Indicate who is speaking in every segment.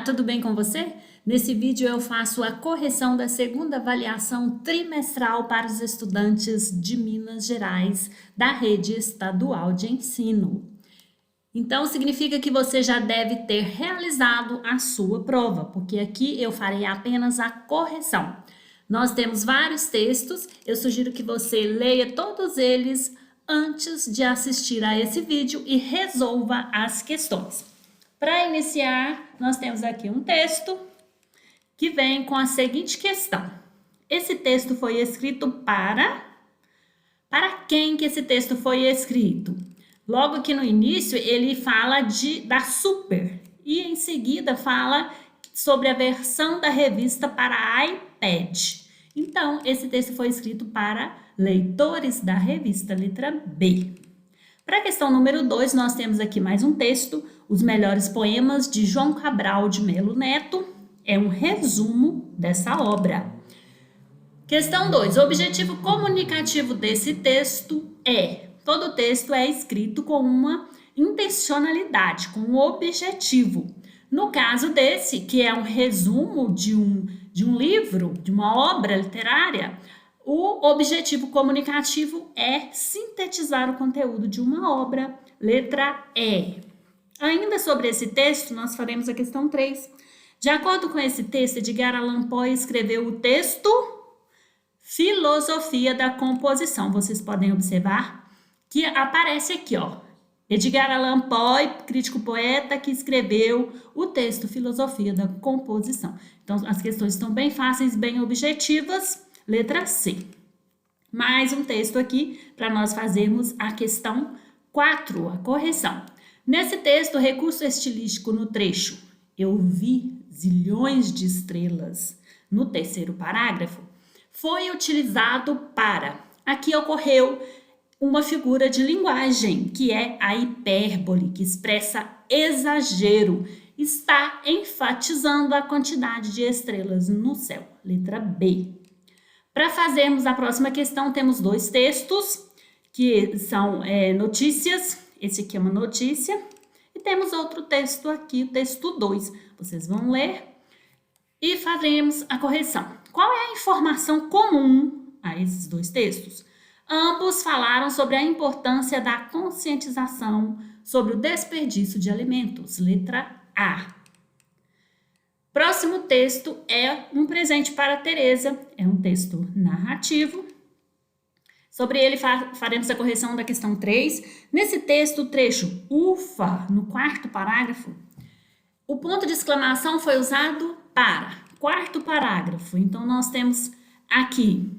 Speaker 1: tudo bem com você? Nesse vídeo eu faço a correção da segunda avaliação trimestral para os estudantes de Minas Gerais da rede estadual de ensino. Então significa que você já deve ter realizado a sua prova, porque aqui eu farei apenas a correção. Nós temos vários textos, eu sugiro que você leia todos eles antes de assistir a esse vídeo e resolva as questões. Para iniciar, nós temos aqui um texto que vem com a seguinte questão. Esse texto foi escrito para quem que esse texto foi escrito? Logo que no início ele fala da Super e em seguida fala sobre a versão da revista para iPad. Então, esse texto foi escrito para leitores da revista, letra B. Para a questão número 2, nós temos aqui mais um texto, Os Melhores Poemas de João Cabral de Melo Neto. É um resumo dessa obra. Questão 2, o objetivo comunicativo desse texto é, todo texto é escrito com uma intencionalidade, com um objetivo. No caso desse, que é um resumo de um livro, de uma obra literária, o objetivo comunicativo é sintetizar o conteúdo de uma obra, letra E. Ainda sobre esse texto, nós faremos a questão 3. De acordo com esse texto, Edgar Allan Poe escreveu o texto Filosofia da Composição. Vocês podem observar que aparece aqui, ó. Edgar Allan Poe, crítico poeta, que escreveu o texto Filosofia da Composição. Então, as questões estão bem fáceis, bem objetivas. Letra C. Mais um texto aqui para nós fazermos a questão 4, a correção. Nesse texto, recurso estilístico no trecho Eu vi zilhões de estrelas, no terceiro parágrafo, foi utilizado para... Aqui ocorreu uma figura de linguagem, que é a hipérbole, que expressa exagero. Está enfatizando a quantidade de estrelas no céu. Letra B. Para fazermos a próxima questão, temos dois textos, que são notícias. Esse aqui é uma notícia. E temos outro texto aqui, o texto 2. Vocês vão ler e faremos a correção. Qual é a informação comum a esses dois textos? Ambos falaram sobre a importância da conscientização sobre o desperdício de alimentos. Letra A. Próximo texto é Um Presente para Teresa, é um texto narrativo. Sobre ele faremos a correção da questão 3. Nesse texto, o trecho ufa, no quarto parágrafo, o ponto de exclamação foi usado para quarto parágrafo. Então, nós temos aqui,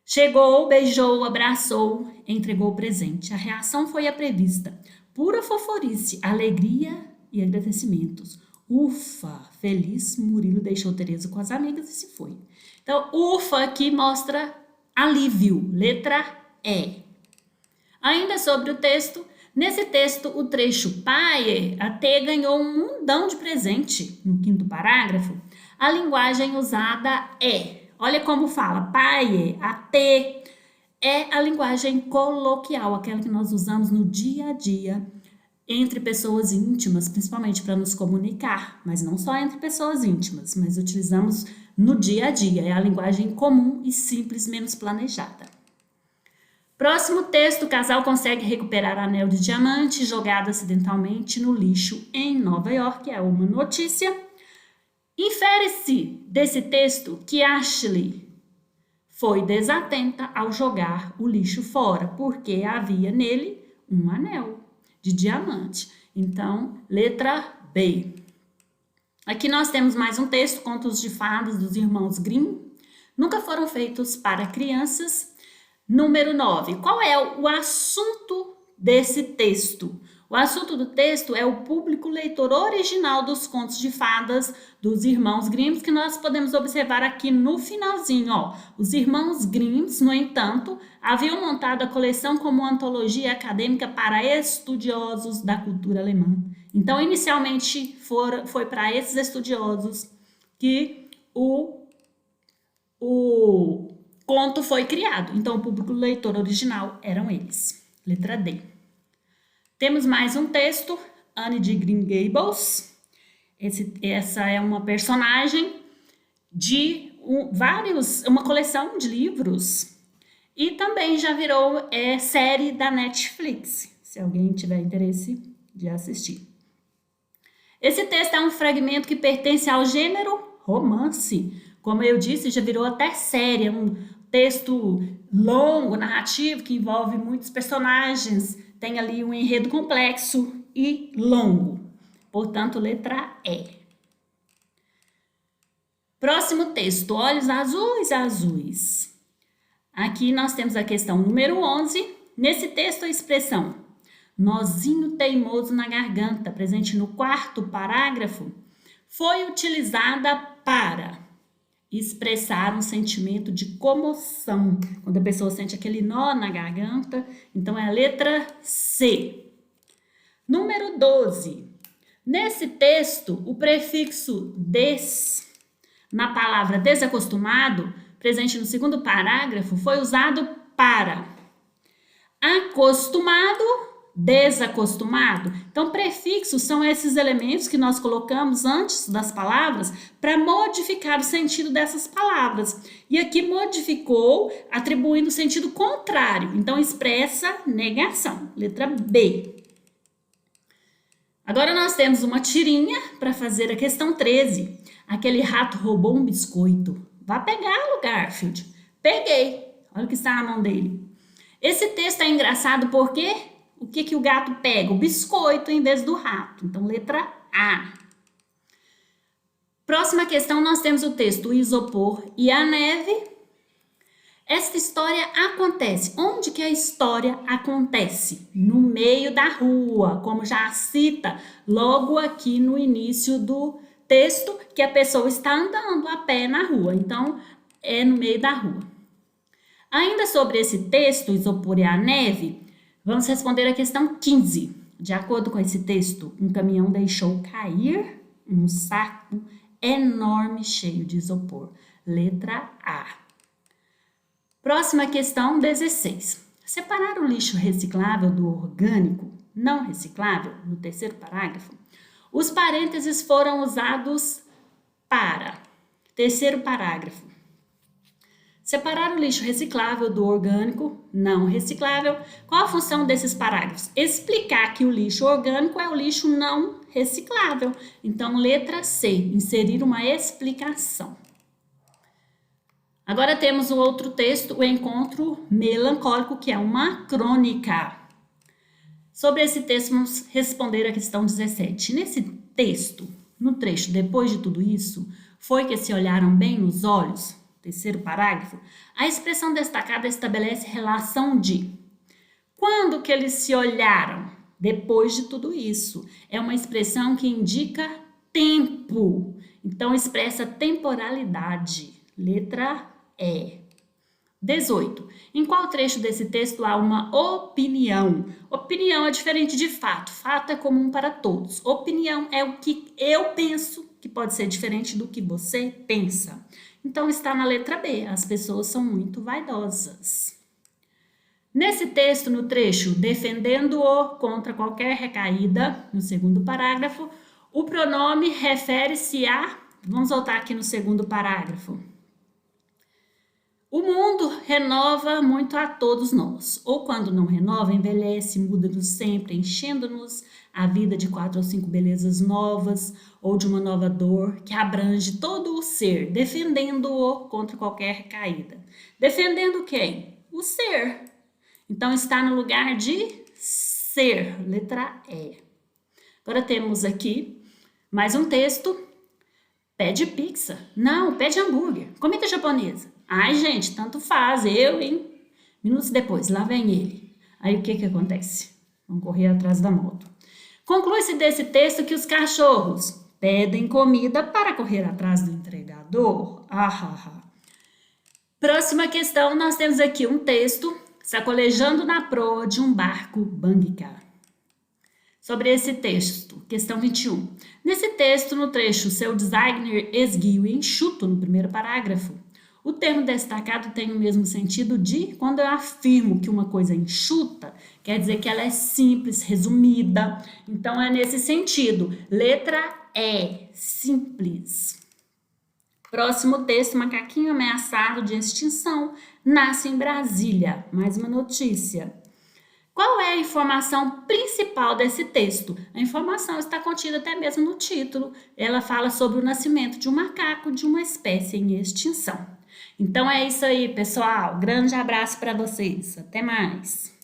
Speaker 1: chegou, beijou, abraçou, entregou o presente. A reação foi a prevista. Pura foforice, alegria e agradecimentos. Ufa, feliz, Murilo deixou Teresa com as amigas e se foi. Então, ufa aqui mostra alívio, letra E. Ainda sobre o texto, nesse texto, o trecho pai, a T ganhou um mundão de presente. No quinto parágrafo, a linguagem usada é, olha como fala, pai, a T, é a linguagem coloquial, aquela que nós usamos no dia a dia, entre pessoas íntimas, principalmente para nos comunicar, mas não só entre pessoas íntimas, mas utilizamos no dia a dia, é a linguagem comum e simples, menos planejada. Próximo texto, o casal consegue recuperar anel de diamante jogado acidentalmente no lixo em Nova York, é uma notícia. Infere-se desse texto que Ashley foi desatenta ao jogar o lixo fora, porque havia nele um anel de diamante. Então, letra B. Aqui nós temos mais um texto, Contos de Fadas dos Irmãos Grimm. Nunca foram feitos para crianças. Número 9. Qual é o assunto desse texto? O assunto do texto é o público leitor original dos contos de fadas dos irmãos Grimm, que nós podemos observar aqui no finalzinho. Ó. Os irmãos Grimm, no entanto, haviam montado a coleção como uma antologia acadêmica para estudiosos da cultura alemã. Então, inicialmente, foi para esses estudiosos que o conto foi criado. Então, o público leitor original eram eles. Letra D. Temos mais um texto, Anne de Green Gables. Essa é uma personagem de uma coleção de livros e também já virou série da Netflix, se alguém tiver interesse de assistir. Esse texto é um fragmento que pertence ao gênero romance. Como eu disse, já virou até série, é um texto longo, narrativo, que envolve muitos personagens, tem ali um enredo complexo e longo. Portanto, letra E. Próximo texto, olhos azuis, azuis. Aqui nós temos a questão número 11. Nesse texto, a expressão nozinho teimoso na garganta, presente no 4º parágrafo, foi utilizada para expressar um sentimento de comoção. Quando a pessoa sente aquele nó na garganta, então é a letra C. Número 12. Nesse texto, o prefixo des, na palavra desacostumado, presente no 2º parágrafo, foi usado para acostumado, desacostumado. Então, prefixos são esses elementos que nós colocamos antes das palavras para modificar o sentido dessas palavras. E aqui modificou, atribuindo o sentido contrário. Então, expressa negação. Letra B. Agora nós temos uma tirinha para fazer a questão 13. Aquele rato roubou um biscoito. Vá pegá-lo, Garfield. Peguei. Olha o que está na mão dele. Esse texto é engraçado porque o que o gato pega? O biscoito em vez do rato. Então, letra A. Próxima questão, nós temos o texto O Isopor e a Neve. Esta história acontece. Onde que a história acontece? No meio da rua, como já cita logo aqui no início do texto, que a pessoa está andando a pé na rua. Então, é no meio da rua. Ainda sobre esse texto, O Isopor e a Neve, vamos responder a questão 15. De acordo com esse texto, um caminhão deixou cair um saco enorme cheio de isopor. Letra A. Próxima questão, 16. Separar o lixo reciclável do orgânico não reciclável, no 3º parágrafo. Os parênteses foram usados para 3º parágrafo. Separar o lixo reciclável do orgânico não reciclável. Qual a função desses parágrafos? Explicar que o lixo orgânico é o lixo não reciclável. Então, letra C, inserir uma explicação. Agora temos o outro texto, O Encontro Melancólico, que é uma crônica. Sobre esse texto, vamos responder a questão 17. Nesse texto, no trecho Depois de Tudo Isso, foi que se olharam bem nos olhos, 3º parágrafo, a expressão destacada estabelece relação de quando que eles se olharam. Depois de tudo isso, é uma expressão que indica tempo, então expressa temporalidade. Letra E. 18. Em qual trecho desse texto há uma opinião? Opinião é diferente de fato. Fato é comum para todos. Opinião é o que eu penso, que pode ser diferente do que você pensa. Então está na letra B. As pessoas são muito vaidosas. Nesse texto, no trecho defendendo-o contra qualquer recaída, no 2º parágrafo, o pronome refere-se a... Vamos voltar aqui no 2º parágrafo. O mundo renova muito a todos nós, ou quando não renova, envelhece, muda-nos sempre, enchendo-nos a vida de 4 ou 5 belezas novas, ou de uma nova dor que abrange todo o ser, defendendo-o contra qualquer recaída. Defendendo quem? O ser. Então está no lugar de ser, letra E. Agora temos aqui mais um texto. Pede pizza. Não, pede hambúrguer. Comida japonesa. Ai, gente, tanto faz. Eu, hein? Minutos depois, lá vem ele. Aí o que acontece? Vamos correr atrás da moto. Conclui-se desse texto que os cachorros pedem comida para correr atrás do entregador. Próxima questão, nós temos aqui um texto sacolejando na proa de um barco banguicar. Sobre esse texto, questão 21. Nesse texto, no trecho, seu designer esguio e enxuto no 1º parágrafo, O termo destacado tem o mesmo sentido de quando eu afirmo que uma coisa é enxuta, quer dizer que ela é simples, resumida. Então é nesse sentido. Letra E, simples. Próximo texto, macaquinho ameaçado de extinção, nasce em Brasília. Mais uma notícia. Qual é a informação principal desse texto? A informação está contida até mesmo no título. Ela fala sobre o nascimento de um macaco de uma espécie em extinção. Então é isso aí, pessoal. Grande abraço para vocês. Até mais.